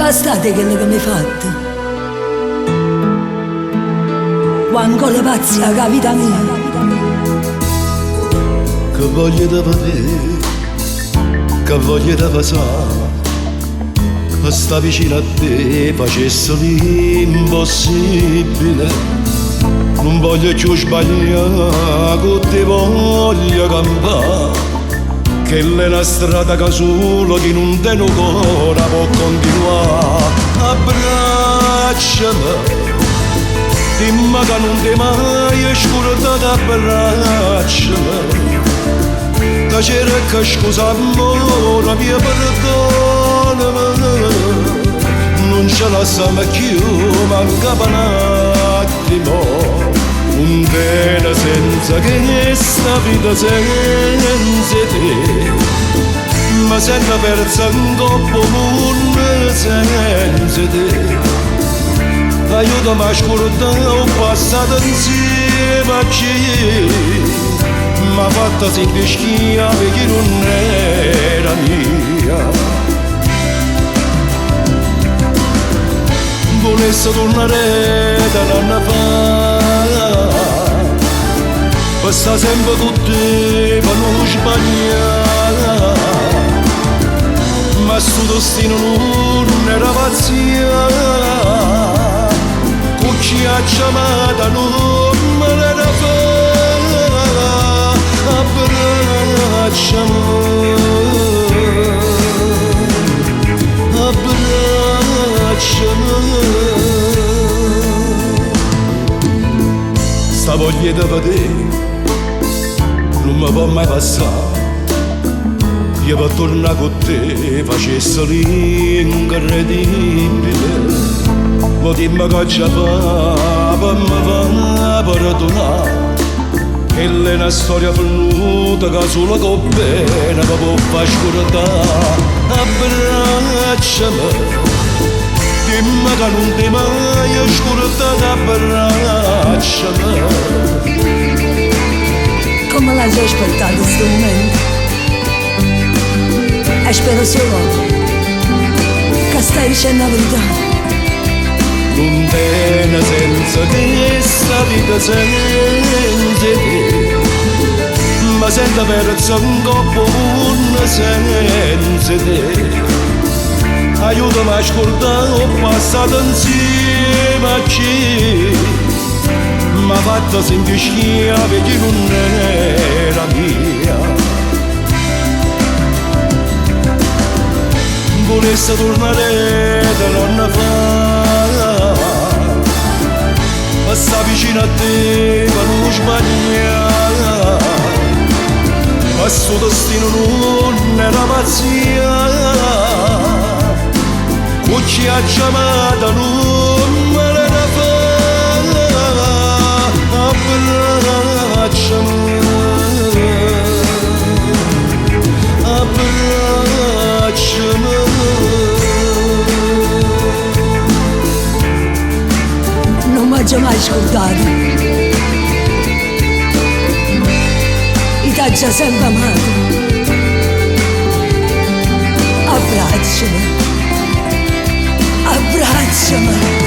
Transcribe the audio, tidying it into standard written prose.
bastate quello che mi hai fatto. Quanto le pazza la vita mia. Che voglia da vedere, che voglia da passare, a sta vicino a te facesse l'impossibile. Non voglio più sbagliare, con te voglio campare, che è una strada che solo chi non te ne cuore può continuare. Abbracciami, dimmi che non ti mai scordato, abbracciami, che cerca scusa amore mio, perdonami, non ce la siamo più, mancava un attimo, un bene senza che sta vita senza te, ma sento persa un coppo mondo senza te. Aiutami a scordare un passato insieme a chi m'ha fatta sentire schia perché non era mia. Volesse tornare da un anno fa, passa sempre con te per non sbagliare, ma sto destino non era pazzia. Ci ha chiamata non me ne da fare, abbracciami, abbracciami. Sta voglia di vedere non mi può mai passare. Io per tornare con te facesse l'incredibile. Lo dimmi che ci fa per me fa perdonare, e è una storia venuta che solo con bene mi può far scordare. Abbracciami, dimmi che non ti mai scordato, abbracciami. Come l'hai già aspettato questo momento? E spero solo che stai dicendo la verità. Non bene senza che sta vita senza te, ma sento perso un coppo senza te. Aiutami a scordare un passato insieme a chi m'ha fatto sentire schia perché non era mia. Volesse tornare da un anno fa, sta vicino a te per non sbagliare, ma suo destino non era pazzia. Con chi ha chiamata non me ne da fare, abbracciami, abbracciami. Non mi ha già mai ascoltato, ti ha già sempre amato. Abbracciami, abbracciami.